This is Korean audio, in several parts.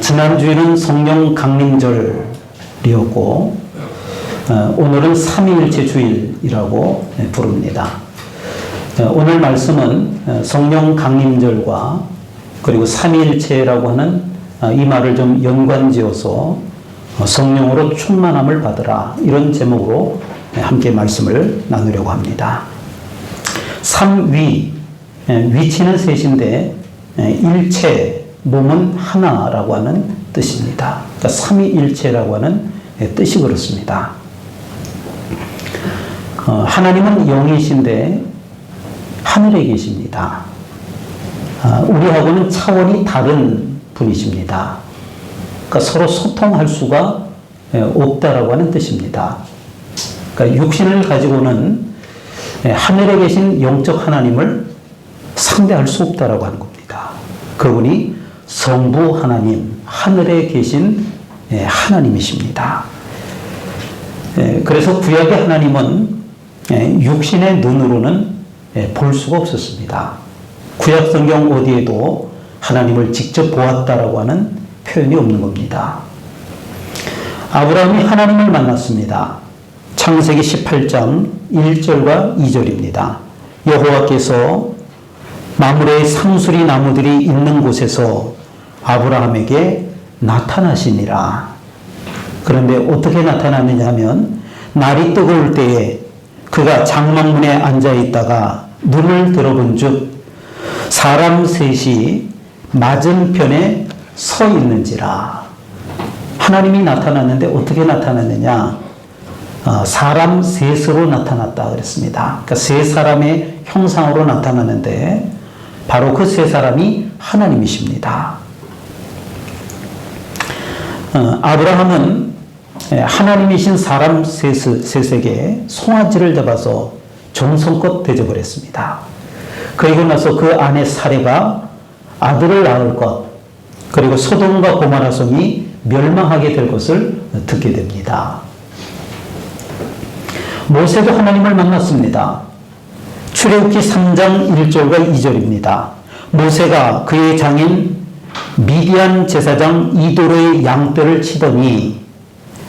지난주에는 성령 강림절이었고 오늘은 삼위일체 주일이라고 부릅니다. 오늘 말씀은 성령 강림절과 그리고 삼위일체라고 하는 이 말을 좀 연관지어서 성령으로 충만함을 받으라, 이런 제목으로 함께 말씀을 나누려고 합니다. 삼위, 위치는 셋인데 일체, 몸은 하나라고 하는 뜻입니다. 그러니까 삼위일체라고 하는 뜻이 그렇습니다. 하나님은 영이신데 하늘에 계십니다. 우리하고는 차원이 다른 분이십니다. 그러니까 서로 소통할 수가 없다라고 하는 뜻입니다. 그러니까 육신을 가지고는 하늘에 계신 영적 하나님을 상대할 수 없다라고 하는 겁니다. 그분이 성부 하나님, 하늘에 계신 하나님이십니다. 그래서 구약의 하나님은 육신의 눈으로는 볼 수가 없었습니다. 구약 성경 어디에도 하나님을 직접 보았다라고 하는 표현이 없는 겁니다. 아브라함이 하나님을 만났습니다. 창세기 18장 1절과 2절입니다. 여호와께서 마므레의 상수리 나무들이 있는 곳에서 아브라함에게 나타나시니라. 그런데 어떻게 나타났느냐 하면, 날이 뜨거울 때에 그가 장막문에 앉아 있다가 눈을 들어본 즉 사람 셋이 맞은편에 서 있는지라. 하나님이 나타났는데 어떻게 나타났느냐? 사람 셋으로 나타났다 그랬습니다. 그러니까 세 사람의 형상으로 나타나는데 바로 그 세 사람이 하나님이십니다. 아브라함은 하나님이신 사람 셋에게 송아지를 잡아서 정성껏 대접을 했습니다. 그리고 나서 그 아내 사레가 아들을 낳을 것, 그리고 소돔과 고모라 성이 멸망하게 될 것을 듣게 됩니다. 모세도 하나님을 만났습니다. 출애굽기 3장 1절과 2절입니다. 모세가 그의 장인 미디안 제사장 이도로의 양떼를 치더니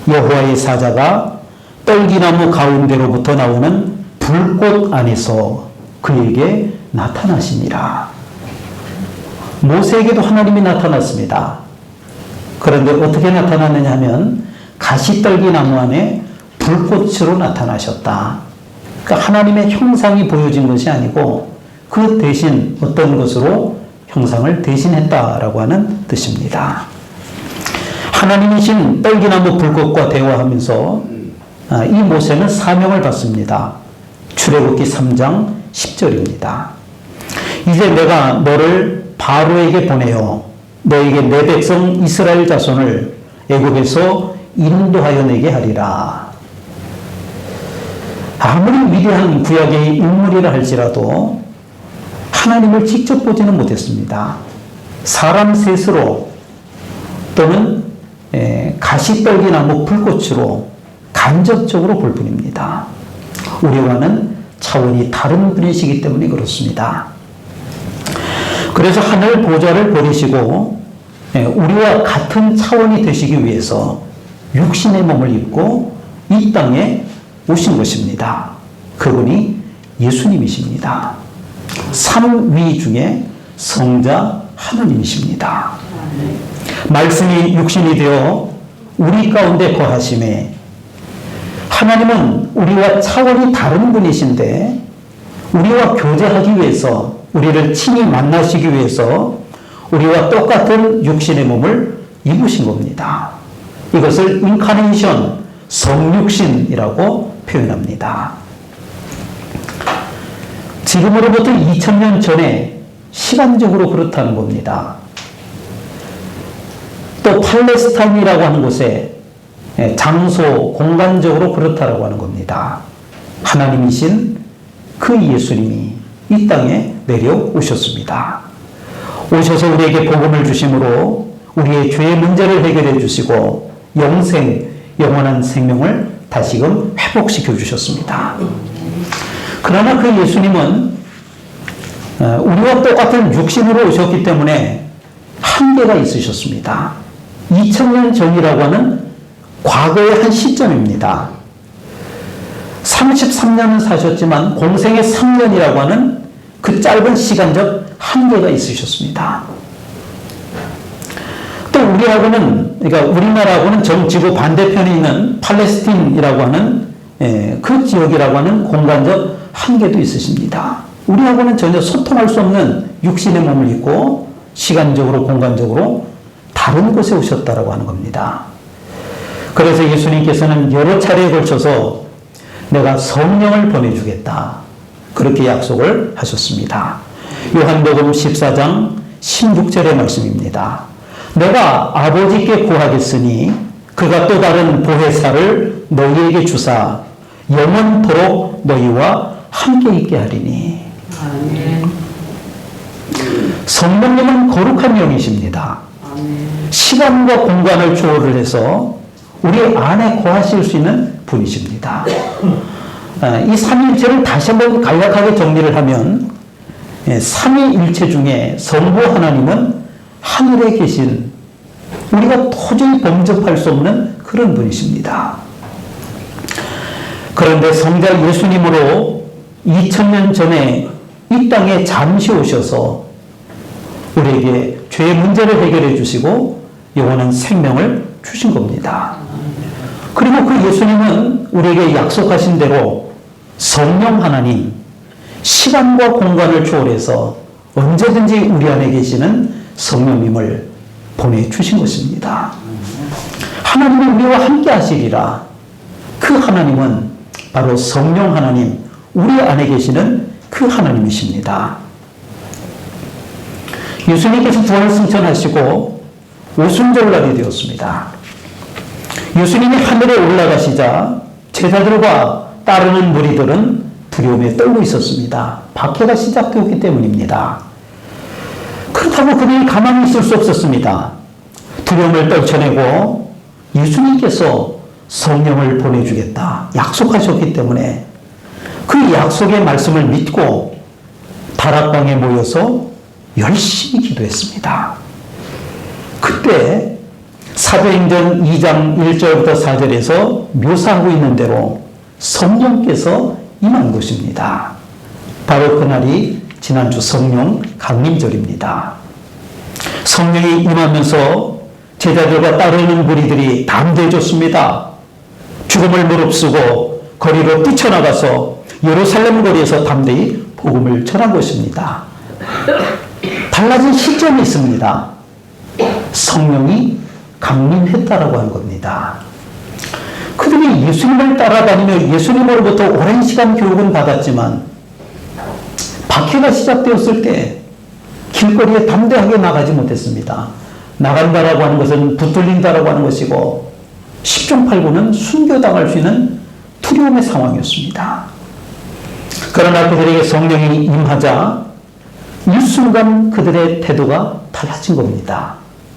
여호와의 사자가 떨기나무 가운데로부터 나오는 불꽃 안에서 그에게 나타나시니라. 모세에게도 하나님이 나타났습니다. 그런데 어떻게 나타났느냐 하면 가시떨기나무 안에 불꽃으로 나타나셨다. 그러니까 하나님의 형상이 보여진 것이 아니고 그 대신 어떤 것으로 형상을 대신했다라고 하는 뜻입니다. 하나님이신 떨기나무 불꽃과 대화하면서 이 모세는 사명을 받습니다. 출애굽기 3장 10절입니다. 이제 내가 너를 바로에게 보내어 너에게 내 백성 이스라엘 자손을 애굽에서 인도하여 내게 하리라. 아무리 위대한 구약의 인물이라 할지라도 하나님을 직접 보지는 못했습니다. 사람 셋으로 또는 가시떨기나무 불꽃으로 간접적으로 볼 뿐입니다. 우리와는 차원이 다른 분이시기 때문에 그렇습니다. 그래서 하늘 보좌를 버리시고 우리와 같은 차원이 되시기 위해서 육신의 몸을 입고 이 땅에 오신 것입니다. 그분이 예수님이십니다. 삼위 중에 성자 하나님이십니다. 말씀이 육신이 되어 우리 가운데 거하심에, 하나님은 우리와 차원이 다른 분이신데 우리와 교제하기 위해서, 우리를 친히 만나시기 위해서 우리와 똑같은 육신의 몸을 입으신 겁니다. 이것을 인카네이션, 성육신이라고 표현합니다. 지금으로부터 2000년 전에 시간적으로 그렇다는 겁니다. 또 팔레스타인이라고 하는 곳에 장소, 공간적으로 그렇다라고 하는 겁니다. 하나님이신 그 예수님이 이 땅에 내려오셨습니다. 오셔서 우리에게 복음을 주심으로 우리의 죄의 문제를 해결해 주시고 영원한 생명을 다시금 회복시켜 주셨습니다. 그러나 그 예수님은 우리와 똑같은 육신으로 오셨기 때문에 한계가 있으셨습니다. 2000년 전이라고 하는 과거의 한 시점입니다. 33년은 사셨지만 공생의 3년이라고 하는 그 짧은 시간적 한계가 있으셨습니다. 또 우리하고는, 그러니까 우리나라하고는 정지구 반대편에 있는 팔레스틴이라고 하는 그 지역이라고 하는 공간적 한계도 있으십니다. 우리하고는 전혀 소통할 수 없는 육신의 몸을 입고 시간적으로 공간적으로 다른 곳에 오셨다라고 하는 겁니다. 그래서 예수님께서는 여러 차례에 걸쳐서 내가 성령을 보내주겠다, 그렇게 약속을 하셨습니다. 요한복음 14장 16절의 말씀입니다. 내가 아버지께 구하겠으니 그가 또 다른 보혜사를 너희에게 주사 영원토록 너희와 함께 있게 하리니. 아멘. 성령님은 거룩한 영이십니다. 아멘. 시간과 공간을 초월을 해서 우리 안에 거하실 수 있는 분이십니다. 이 삼위일체를 다시 한번 간략하게 정리를 하면 삼위일체 중에 성부 하나님은 하늘에 계신 우리가 도저히 범접할 수 없는 그런 분이십니다. 그런데 성자 예수님으로 2000년 전에 이 땅에 잠시 오셔서 우리에게 죄의 문제를 해결해 주시고 영원한 생명을 주신 겁니다. 그리고 그 예수님은 우리에게 약속하신 대로 성령 하나님, 시간과 공간을 초월해서 언제든지 우리 안에 계시는 성령님을 보내주신 것입니다. 하나님이 우리와 함께 하시리라. 그 하나님은 바로 성령 하나님, 우리 안에 계시는 그 하나님이십니다. 예수님께서 부활 승천하시고 오순절날이 되었습니다. 예수님이 하늘에 올라가시자 제자들과 따르는 무리들은 두려움에 떨고 있었습니다. 박해가 시작되었기 때문입니다. 그렇다고 그들이 가만히 있을 수 없었습니다. 두려움을 떨쳐내고 예수님께서 성령을 보내주겠다 약속하셨기 때문에 그 약속의 말씀을 믿고 다락방에 모여서 열심히 기도했습니다. 그때 사도행전 2장 1절부터 4절에서 묘사하고 있는 대로 성령께서 임한 것입니다. 바로 그날이 지난주 성령 강림절입니다. 성령이 임하면서 제자들과 따르는 무리들이 담대해졌습니다. 죽음을 무릅쓰고 거리로 뛰쳐나가서 예루살렘 거리에서 담대히 복음을 전한 것입니다. 달라진 시점이 있습니다. 성령이 강림했다라고 하는 겁니다. 그들이 예수님을 따라다니며 예수님으로부터 오랜 시간 교육은 받았지만 박해가 시작되었을 때 길거리에 담대하게 나가지 못했습니다. 나간다라고 하는 것은 붙들린다라고 하는 것이고 10중 8구는 순교당할 수 있는 두려움의 상황이었습니다. 그러나 그들에게 성령이 임하자 일순간 그들의 태도가 달라진 겁니다.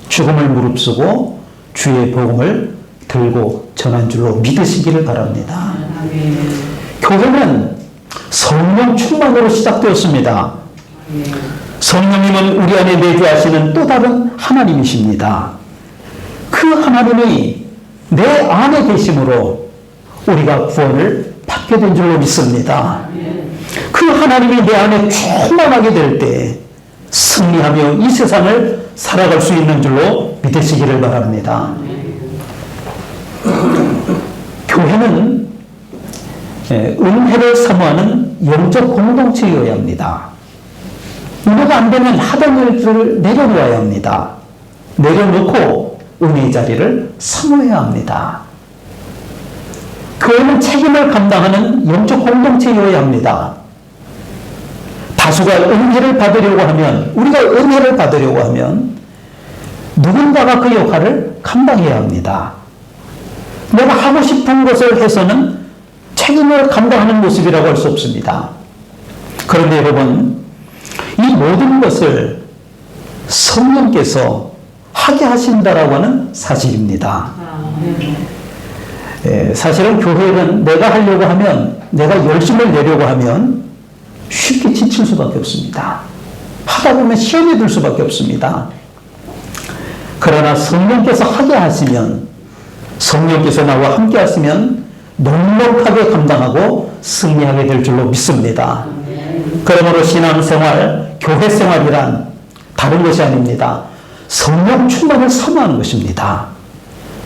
죽음을 무릅쓰고 주의 복음을 들고 전한 줄로 믿으시기를 바랍니다. 교회는 성령 충만으로 시작되었습니다. 성령님은 우리 안에 내주하시는 또 다른 하나님이십니다. 그 하나님이 내 안에 계심으로 우리가 구원을 받게 된 줄로 믿습니다. 그 하나님이 내 안에 충만하게 될 때 승리하며 이 세상을 살아갈 수 있는 줄로 믿으시기를 바랍니다. 교회는 은혜를 사모하는 영적 공동체여야 합니다. 은혜가 안 되면 하던 일들을 내려놓아야 합니다. 내려놓고 은혜의 자리를 사모해야 합니다. 교회는 책임을 감당하는 영적 공동체여야 합니다. 다수가 은혜를 받으려고 하면, 우리가 은혜를 받으려고 하면 누군가가 그 역할을 감당해야 합니다. 내가 하고 싶은 것을 해서는 책임을 감당하는 모습이라고 할 수 없습니다. 그런데 여러분, 이 모든 것을 성령께서 하게 하신다라고 하는 사실입니다. 사실은 교회는 내가 하려고 하면, 내가 열심을 내려고 하면 쉽게 지칠 수밖에 없습니다. 하다 보면 시험에 들 수밖에 없습니다. 그러나 성령께서 하게 하시면, 성령께서 나와 함께 하시면 넉넉하게 감당하고 승리하게 될 줄로 믿습니다. 그러므로 신앙생활, 교회생활이란 다른 것이 아닙니다. 성령 충만을 사모하는 것입니다.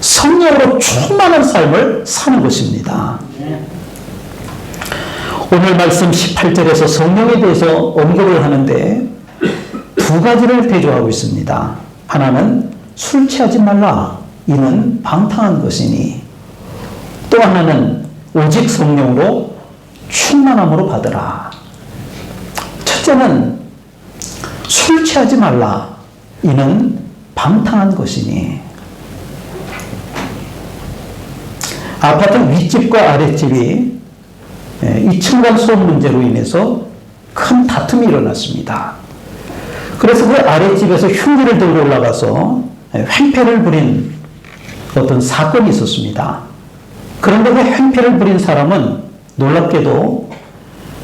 성령으로 충만한 삶을 사는 것입니다. 오늘 말씀 18절에서 성령에 대해서 언급을 하는데 두 가지를 대조하고 있습니다. 하나는 술 취하지 말라, 이는 방탕한 것이니, 또 하나는 오직 성령으로 충만함으로 받으라. 첫째는 술 취하지 말라, 이는 방탕한 것이니. 아파트 윗집과 아랫집이 이 층간소음 문제로 인해서 큰 다툼이 일어났습니다. 그래서 그 아랫집에서 흉기를 들고 올라가서 횡패를 부린 어떤 사건이 있었습니다. 그런데 그 횡패를 부린 사람은 놀랍게도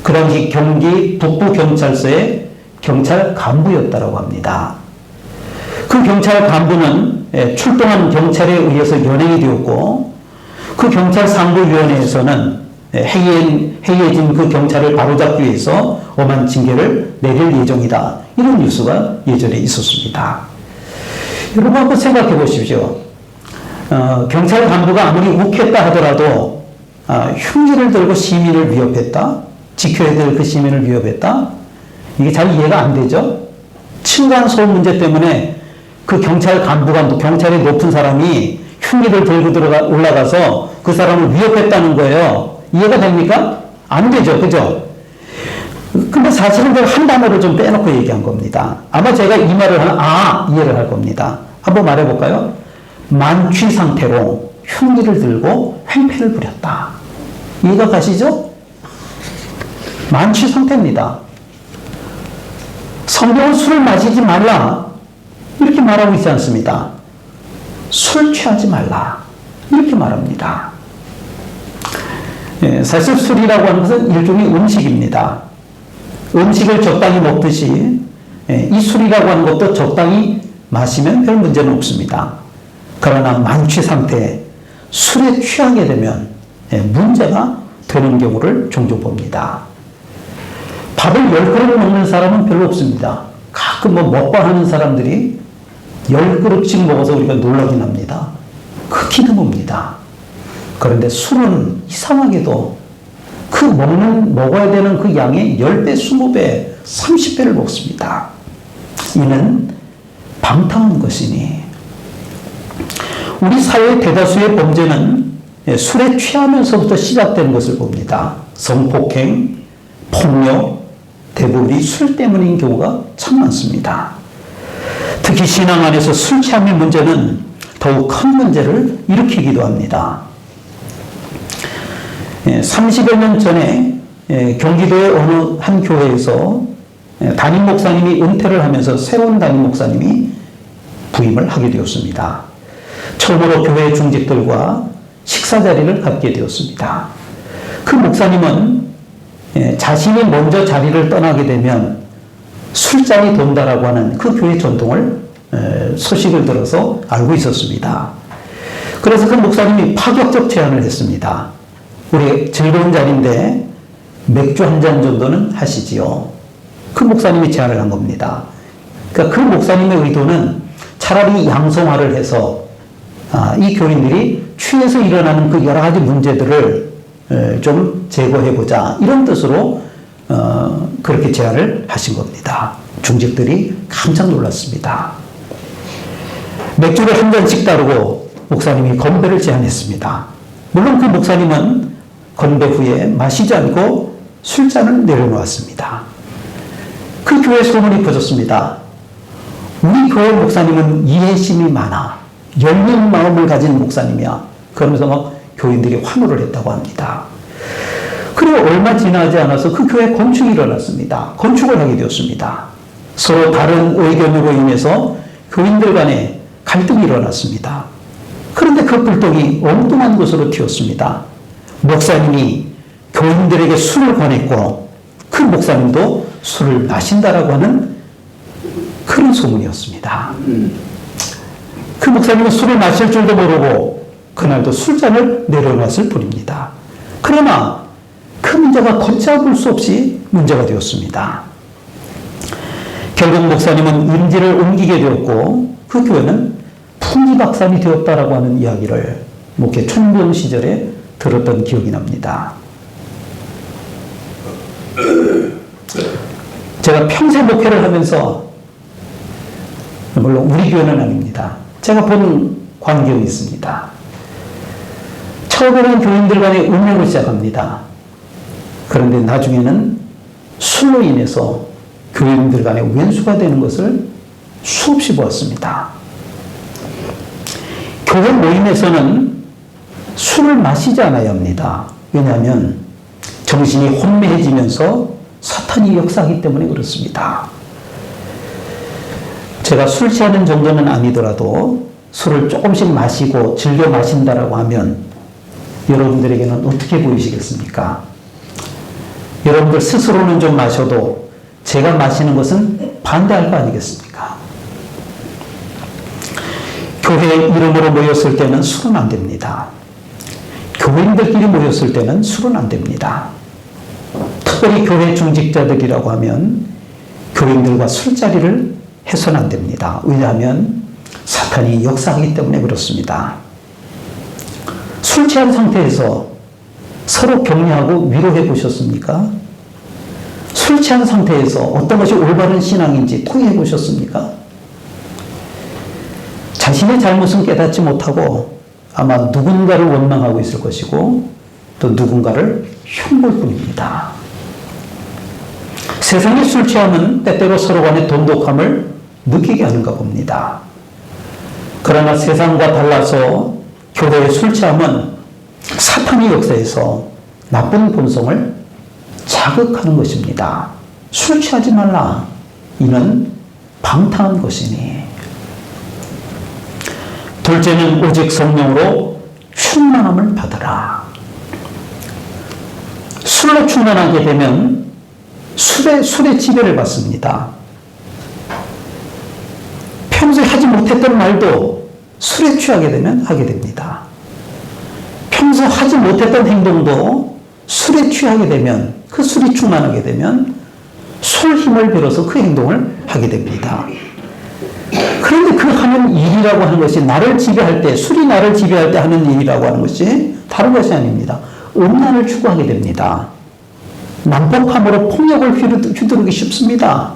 그 당시 경기 북부경찰서의 경찰 간부였다고 합니다. 그 경찰 간부는 출동한 경찰에 의해서 연행이 되었고, 그 경찰 상부위원회에서는 해이해진 그 경찰을 바로잡기 위해서 엄한 징계를 내릴 예정이다, 이런 뉴스가 예전에 있었습니다. 여러분 한번 생각해 보십시오. 경찰 간부가 아무리 욱했다 하더라도 흉기를 들고 시민을 위협했다, 지켜야 될 그 시민을 위협했다, 이게 잘 이해가 안 되죠. 층간소음 문제 때문에 그 경찰 간부가, 경찰의 높은 사람이 흉기를 들고 올라가서 그 사람을 위협했다는 거예요. 이해가 됩니까? 안 되죠. 그죠? 근데 사실은 제가 한 단어를 좀 빼놓고 얘기한 겁니다. 아마 제가 이 말을 하면 이해를 할 겁니다. 한번 말해볼까요? 만취 상태로 흉기를 들고 횡패를 부렸다. 이해가 가시죠? 만취 상태입니다. 성경은 술을 마시지 말라, 이렇게 말하고 있지 않습니다. 술 취하지 말라, 이렇게 말합니다. 사실 술이라고 하는 것은 일종의 음식입니다. 음식을 적당히 먹듯이 이 술이라고 하는 것도 적당히 마시면 별 문제는 없습니다. 그러나 만취 상태, 술에 취하게 되면 문제가 되는 경우를 종종 봅니다. 밥을 10그릇 먹는 사람은 별로 없습니다. 가끔 먹방하는 사람들이 10그릇씩 먹어서 우리가 놀라긴 합니다. 극히 드뭅니다. 그런데 술은 이상하게도 그 먹어야 되는 그 양의 10배, 20배, 30배를 먹습니다. 이는 방탕한 것이니. 우리 사회의 대다수의 범죄는 술에 취하면서부터 시작되는 것을 봅니다. 성폭행, 폭력, 대부분이 술 때문인 경우가 참 많습니다. 특히 신앙 안에서 술 취함의 문제는 더욱 큰 문제를 일으키기도 합니다. 30여 년 전에 경기도의 어느 한 교회에서 담임 목사님이 은퇴를 하면서 새로운 담임 목사님이 부임을 하게 되었습니다. 처음으로 교회 중직들과 식사 자리를 갖게 되었습니다. 그 목사님은 자신이 먼저 자리를 떠나게 되면 술잔이 돈다라고 하는 그 교회 전통을 소식을 들어서 알고 있었습니다. 그래서 그 목사님이 파격적 제안을 했습니다. 우리 즐거운 자리인데 맥주 한 잔 정도는 하시지요. 그 목사님이 제안을 한 겁니다. 그러니까 그 목사님의 의도는 차라리 양성화를 해서 이 교인들이 취해서 일어나는 그 여러 가지 문제들을 좀 제거해보자, 이런 뜻으로 그렇게 제안을 하신 겁니다. 중직들이 깜짝 놀랐습니다. 맥주를 한 잔씩 따르고 목사님이 건배를 제안했습니다. 물론 그 목사님은 건배 후에 마시지 않고 술잔을 내려놓았습니다. 그 교회 소문이 퍼졌습니다. 우리 교회 목사님은 이해심이 많아, 열린 마음을 가진 목사님이야. 그러면서 막 교인들이 환호를 했다고 합니다. 그리고 얼마 지나지 않아서 그 교회에 건축이 일어났습니다. 건축을 하게 되었습니다. 서로 다른 의견으로 인해서 교인들 간에 갈등이 일어났습니다. 그런데 그 불똥이 엉뚱한 곳으로 튀었습니다. 목사님이 교인들에게 술을 권했고 그 목사님도 술을 마신다라고 하는 그런 소문이었습니다. 그 목사님은 술을 마실 줄도 모르고 그날도 술잔을 내려놨을 뿐입니다. 그러나 그 문제가 걷잡을 수 없이 문제가 되었습니다. 결국 목사님은 임지를 옮기게 되었고 그 교회는 풍지박산이 되었다라고 하는 이야기를 목회 촌년 시절에 들었던 기억이 납니다. 제가 평생 목회를 하면서, 물론 우리 교회는 아닙니다. 제가 본 광경이 있습니다. 처음에는 교인들 간의 운명을 시작합니다. 그런데 나중에는 술로 인해서 교인들 간의 왼수가 되는 것을 수없이 보았습니다. 교회 모임에서는 술을 마시지 않아야 합니다. 왜냐하면 정신이 혼미해지면서 사탄이 역사하기 때문에 그렇습니다. 제가 술 취하는 정도는 아니더라도 술을 조금씩 마시고 즐겨 마신다라고 하면 여러분들에게는 어떻게 보이시겠습니까? 여러분들 스스로는 좀 마셔도 제가 마시는 것은 반대할 거 아니겠습니까? 교회 이름으로 모였을 때는 술은 안 됩니다. 교인들끼리 모였을 때는 술은 안 됩니다. 특별히 교회 중직자들이라고 하면 교인들과 술자리를 해서는 안 됩니다. 왜냐하면 사탄이 역사하기 때문에 그렇습니다. 술 취한 상태에서 서로 격려하고 위로해 보셨습니까? 술 취한 상태에서 어떤 것이 올바른 신앙인지 토의해 보셨습니까? 자신의 잘못은 깨닫지 못하고 아마 누군가를 원망하고 있을 것이고 또 누군가를 흉볼 뿐입니다. 세상의 술 취함은 때때로 서로 간의 돈독함을 느끼게 하는가 봅니다. 그러나 세상과 달라서 교회의 술 취함은 사탄의 역사에서 나쁜 본성을 자극하는 것입니다. 술 취하지 말라. 이는 방탕한 것이니. 둘째는 오직 성령으로 충만함을 받으라. 술로 충만하게 되면 술의 지배를 받습니다. 평소에 하지 못했던 말도 술에 취하게 되면 하게 됩니다. 평소 하지 못했던 행동도 술에 취하게 되면, 그 술이 충만하게 되면 술 힘을 빌어서 그 행동을 하게 됩니다. 그런데 그 하는 일이라고 하는 것이 나를 지배할 때, 술이 나를 지배할 때 하는 일이라고 하는 것이 다른 것이 아닙니다. 음란을 추구하게 됩니다. 난폭함으로 폭력을 휘두르기 쉽습니다.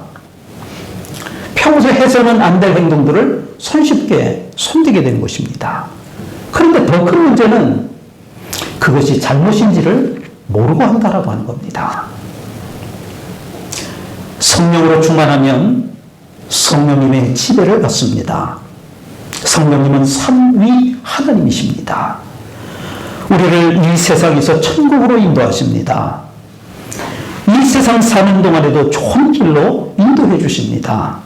평소에 해서는 안 될 행동들을 손쉽게 손대게 되는 것입니다. 그런데 더 큰 문제는 그것이 잘못인지를 모르고 한다라고 하는 겁니다. 성령으로 충만하면 성령님의 지배를 받습니다. 성령님은 삼위 하나님이십니다. 우리를 이 세상에서 천국으로 인도하십니다. 이 세상 사는 동안에도 좋은 길로 인도해 주십니다.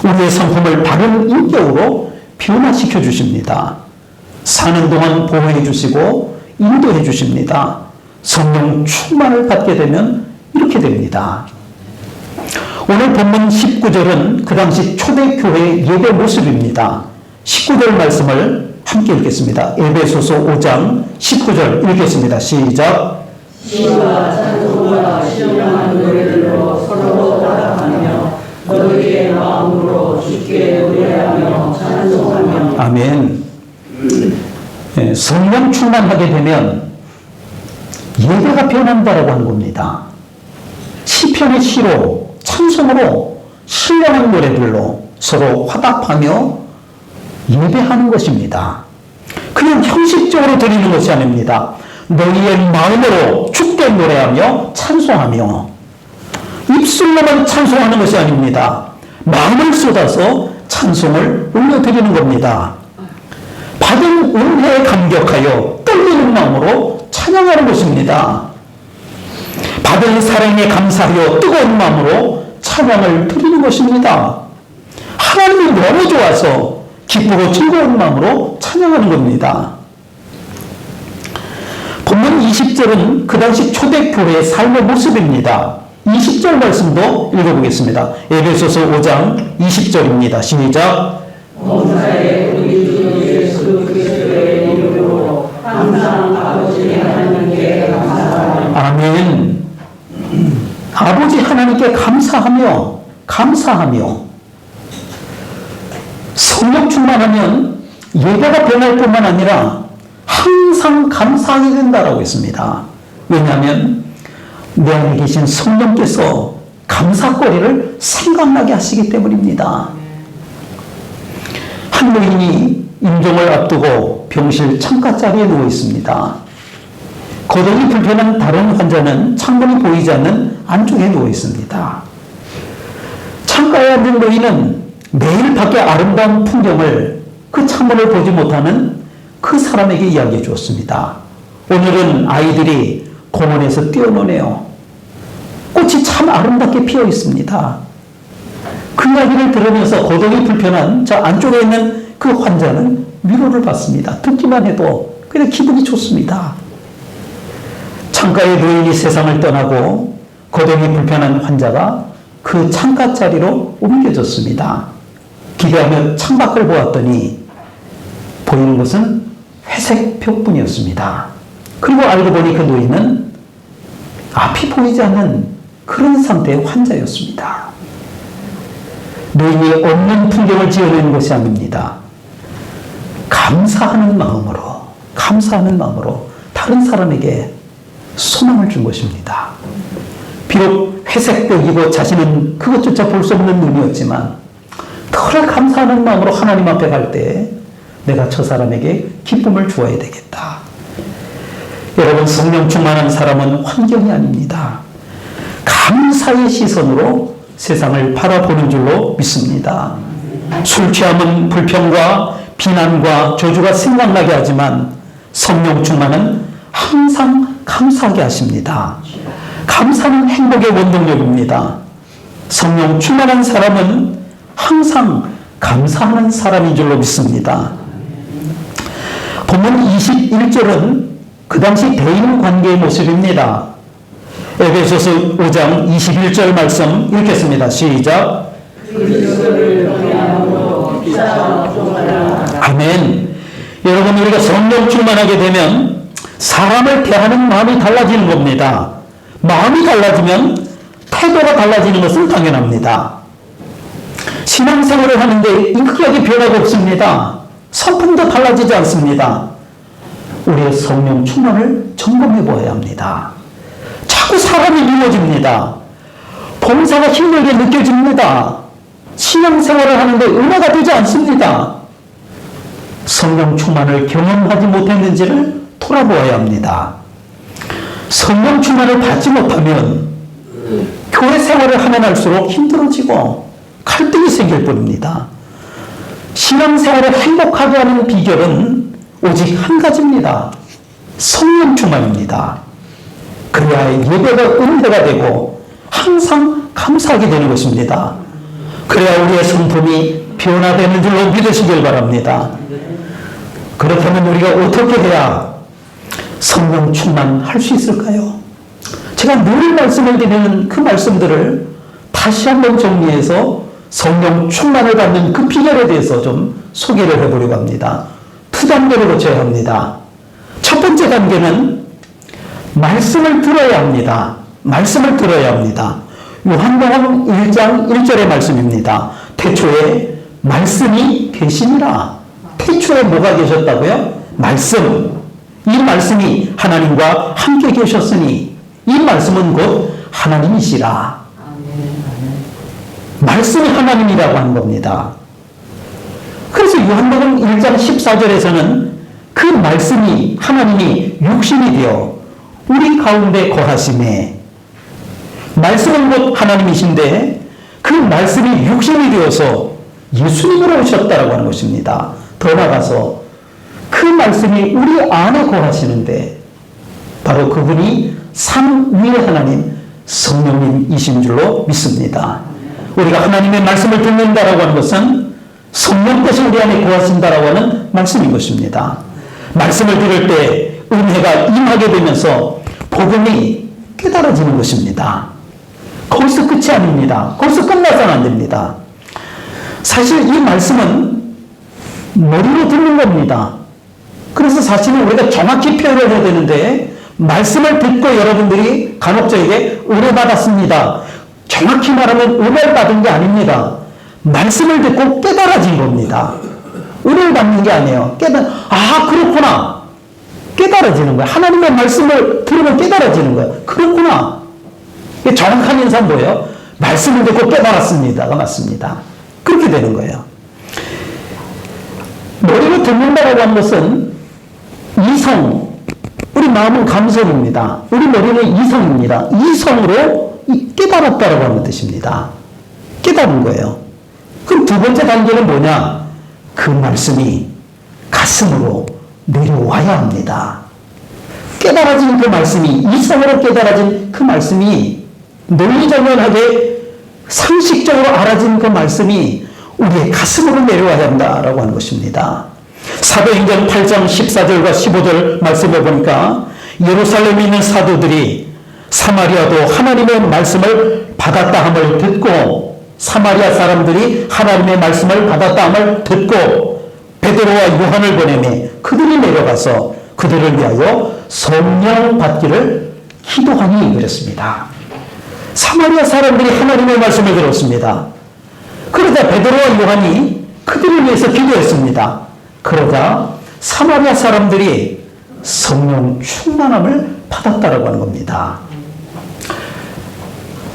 우리의 성품을 바른 인격으로 변화시켜 주십니다. 사는 동안 보호해 주시고 인도해 주십니다. 성령 충만을 받게 되면 이렇게 됩니다. 오늘 본문 19절은 그 당시 초대교회의 예배 모습입니다. 19절 말씀을 함께 읽겠습니다. 에베소서 5장 19절 읽겠습니다. 시작. 시와 찬송과 신령한 노래들로 서로 따라가며 너희의 마음으로 주께 노래하며 찬송하며. 아멘. 네, 성령 충만하게 되면 예배가 변한다라고 하는 겁니다. 시편의 시로 찬송으로 신령한 노래들로 서로 화답하며 예배하는 것입니다. 그냥 형식적으로 드리는 것이 아닙니다. 너희의 마음으로 주께 노래하며 찬송하며, 입술로만 찬송하는 것이 아닙니다. 마음을 쏟아서 찬송을 올려드리는 겁니다. 받은 은혜에 감격하여 떨리는 마음으로 찬양하는 것입니다. 받은 사랑에 감사하여 뜨거운 마음으로 찬양을 드리는 것입니다. 하나님이 너무 좋아서 기쁘고 즐거운 마음으로 찬양하는 겁니다. 본문 20절은 그 당시 초대교회의 삶의 모습입니다. 20절 말씀도 읽어보겠습니다. 에베소서 5장 20절입니다. 시작. 범사의 우리 주 예수 그리스도의 이름으로 항상 아버지 하나님께 감사합니다. 아멘. 아버지 하나님께 감사하며 성령 충만하면 예배가 변할 뿐만 아니라 항상 감사하게 된다라고 했습니다. 왜냐하면 내 안에 계신 성령께서 감사거리를 생각나게 하시기 때문입니다. 한 노인이 임종을 앞두고 병실 창가자리에 누워 있습니다. 거동이 불편한 다른 환자는 창문이 보이지 않는 안쪽에 누워 있습니다. 창가에 앉은 노인은 매일 밖의 아름다운 풍경을 그 창문을 보지 못하는 그 사람에게 이야기해 주었습니다. 오늘은 아이들이 공원에서 뛰어노네요. 꽃이 참 아름답게 피어 있습니다. 그 이야기를 들으면서 거동이 불편한 저 안쪽에 있는 그 환자는 위로를 받습니다. 듣기만 해도 그냥 기분이 좋습니다. 창가의 노인이 세상을 떠나고 거동이 불편한 환자가 그 창가 자리로 옮겨졌습니다. 기대하며 창밖을 보았더니 보이는 것은 회색 벽뿐이었습니다. 그리고 알고 보니 그 노인은 앞이 보이지 않는 그런 상태의 환자였습니다. 노인이 없는 풍경을 지어내는 것이 아닙니다. 감사하는 마음으로 다른 사람에게 소망을 준 것입니다. 비록 회색 벽이고 자신은 그것조차 볼 수 없는 눈이었지만 늘 감사하는 마음으로 하나님 앞에 갈 때 내가 저 사람에게 기쁨을 주어야 되겠다. 여러분, 성령 충만한 사람은 환경이 아닙니다. 감사의 시선으로 세상을 바라보는 줄로 믿습니다. 술 취함은 불평과 비난과 저주가 생각나게 하지만 성령 충만은 항상 감사하게 하십니다. 감사는 행복의 원동력입니다. 성령 충만한 사람은 항상 감사하는 사람인 줄로 믿습니다. 본문 21절은 그 당시 대인 관계의 모습입니다. 에베소서 5장 21절 말씀 읽겠습니다. 시작. 아멘. 여러분, 우리가 성령 충만하게 되면 사람을 대하는 마음이 달라지는 겁니다. 마음이 달라지면 태도가 달라지는 것은 당연합니다. 신앙생활을 하는데 인격이 변화가 없습니다. 성품도 달라지지 않습니다. 우리의 성령 충만을 점검해 보아야 합니다. 자꾸 사람이 미워집니다. 봉사가 힘들게 느껴집니다. 신앙생활을 하는데 은혜가 되지 않습니다. 성령 충만을 경험하지 못했는지를 돌아보아야 합니다. 성령 충만을 받지 못하면 교회 생활을 하면 할수록 힘들어지고 갈등이 생길 뿐입니다. 신앙생활을 행복하게 하는 비결은 오직 한 가지입니다. 성령 충만입니다. 그래야 예배가 은혜가 되고 항상 감사하게 되는 것입니다. 그래야 우리의 성품이 변화되는 줄로 믿으시길 바랍니다. 그렇다면 우리가 어떻게 해야 성령 충만할 수 있을까요? 제가 늘 말씀을 드리는 그 말씀들을 다시 한번 정리해서 성령 충만을 받는 그 비결에 대해서 좀 소개를 해보려고 합니다. 두 단계로 고쳐야 합니다. 첫 번째 단계는 말씀을 들어야 합니다. 말씀을 들어야 합니다. 요한복음 1장 1절의 말씀입니다. 태초에 말씀이 계시니라. 태초에 뭐가 계셨다고요? 말씀. 이 말씀이 하나님과 함께 계셨으니 이 말씀은 곧 하나님이시라. 말씀이 하나님이라고 하는 겁니다. 그래서 요한복음 1장 14절에서는 그 말씀이 하나님이 육신이 되어 우리 가운데 거하심에, 말씀은 곧 하나님이신데 그 말씀이 육신이 되어서 예수님으로 오셨다라고 하는 것입니다. 더 나아가서 그 말씀이 우리 안에 거하시는데 바로 그분이 삼위의 하나님 성령님이신 줄로 믿습니다. 우리가 하나님의 말씀을 듣는다라고 하는 것은 성령께서 우리 안에 거하신다라고 하는 말씀인 것입니다. 말씀을 들을 때 은혜가 임하게 되면서 복음이 깨달아지는 것입니다. 거기서 끝이 아닙니다. 거기서 끝나서는 안 됩니다. 사실 이 말씀은 머리로 듣는 겁니다. 그래서 사실은 우리가 정확히 표현을 해야 되는데 말씀을 듣고 여러분들이 간혹 저에게 은혜받았습니다. 정확히 말하면 은혜를 받은 게 아닙니다. 말씀을 듣고 깨달아진 겁니다. 은혜를 받는 게 아니에요. 그렇구나. 깨달아지는 거예요. 하나님의 말씀을 들으면 깨달아지는 거예요. 그렇구나. 정확한 인사는 뭐예요? 말씀을 듣고 깨달았습니다가 맞습니다. 그렇게 되는 거예요. 머리로 듣는다라고 하는 것은 이성, 우리 마음은 감성입니다. 우리 머리는 이성입니다. 이성으로 깨달았다라고 하는 뜻입니다. 깨달은 거예요. 그럼 두 번째 단계는 뭐냐? 그 말씀이 가슴으로 내려와야 합니다. 깨달아진 그 말씀이, 이성으로 깨달아진 그 말씀이 논리정연하게 상식적으로 알아진 그 말씀이 우리의 가슴으로 내려와야 한다라고 하는 것입니다. 사도행전 8장 14절과 15절 말씀해 보니까 예루살렘에 있는 사도들이 사마리아도 하나님의 말씀을 받았다 함을 듣고, 사마리아 사람들이 하나님의 말씀을 받았다 함을 듣고 베드로와 요한을 보내매 그들이 내려가서 그들을 위하여 성령 받기를 기도하니 그랬습니다. 사마리아 사람들이 하나님의 말씀을 들었습니다. 그러자 베드로와 요한이 그들을 위해서 기도했습니다. 그러자 사마리아 사람들이 성령 충만함을 받았다라고 하는 겁니다.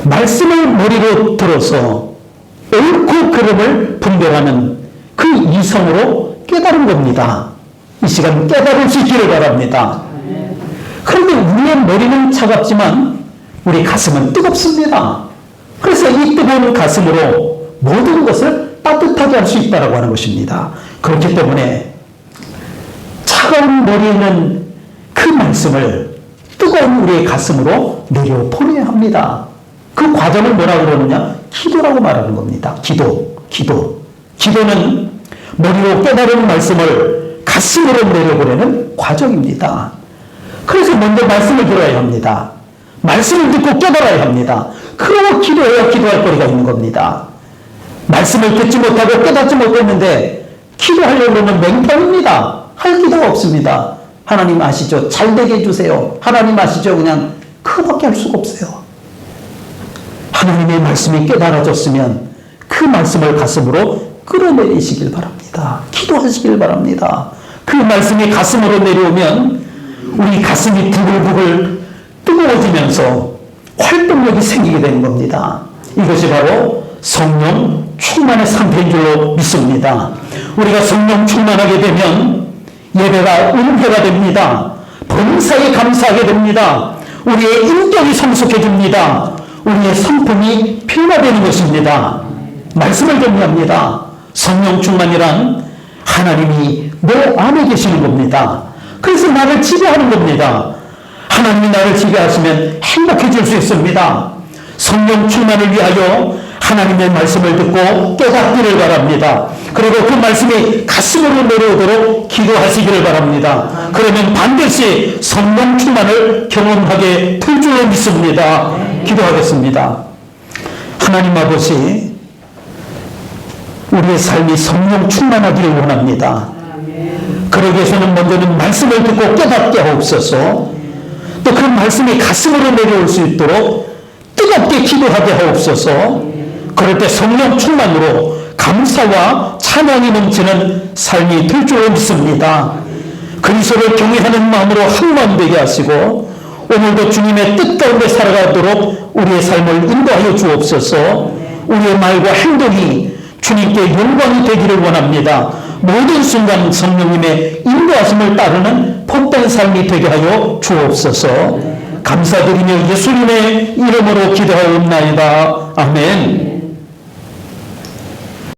말씀을 머리로 들어서 옳고 그름을 분별하는 그 이성으로 깨달은 겁니다. 이 시간 깨달을 수 있기를 바랍니다. 그런데 우리의 머리는 차갑지만 우리 가슴은 뜨겁습니다. 그래서 이 뜨거운 가슴으로 모든 것을 따뜻하게 할 수 있다고 하는 것입니다. 그렇기 때문에 차가운 머리에는 그 말씀을 뜨거운 우리의 가슴으로 내려보내야 합니다. 그 과정을 뭐라고 그러느냐? 기도라고 말하는 겁니다. 기도는 머리로 깨달은 말씀을 가슴으로 내려보내는 과정입니다. 그래서 먼저 말씀을 들어야 합니다. 말씀을 듣고 깨달아야 합니다. 그러고 기도해야 기도할 거리가 있는 겁니다. 말씀을 듣지 못하고 깨닫지 못했는데 기도하려고 그러면 맹탕입니다. 할 기도가 없습니다. 하나님 아시죠? 잘 되게 해주세요. 하나님 아시죠? 그냥 그거밖에 할 수가 없어요. 하나님의 말씀이 깨달아졌으면 그 말씀을 가슴으로 끌어내리시길 바랍니다. 기도하시길 바랍니다. 그 말씀이 가슴으로 내려오면 우리 가슴이 부글부글 뜨거워지면서 활동력이 생기게 되는 겁니다. 이것이 바로 성령 충만의 상태인 줄로 믿습니다. 우리가 성령 충만하게 되면 예배가 은혜가 됩니다. 범사에 감사하게 됩니다. 우리의 인격이 성숙해집니다. 우리의 성품이 변화되는 것입니다. 말씀을 정리합니다. 성령 충만이란 하나님이 내 안에 계시는 겁니다. 그래서 나를 지배하는 겁니다. 하나님이 나를 지배하시면 행복해질 수 있습니다. 성령 충만을 위하여 하나님의 말씀을 듣고 깨닫기를 바랍니다. 그리고 그 말씀이 가슴으로 내려오도록 기도하시기를 바랍니다. 그러면 반드시 성령 충만을 경험하게 될 줄로 믿습니다. 기도하겠습니다. 하나님 아버지, 우리의 삶이 성령 충만하기를 원합니다. 그러기 위해서는 먼저는 말씀을 듣고 깨닫게 하옵소서. 또 그 말씀이 가슴으로 내려올 수 있도록 뜨겁게 기도하게 하옵소서. 그럴 때 성령 충만으로 감사와 찬양이 넘치는 삶이 될 줄로 믿습니다. 그리스도를 경외하는 마음으로 한마음 되게 하시고 오늘도 주님의 뜻 가운데 살아가도록 우리의 삶을 인도하여 주옵소서. 우리의 말과 행동이 주님께 영광이 되기를 원합니다. 모든 순간 성령님의 인도하심을 따르는 복된 삶이 되게 하여 주옵소서. 감사드리며 예수님의 이름으로 기도하옵나이다. 아멘.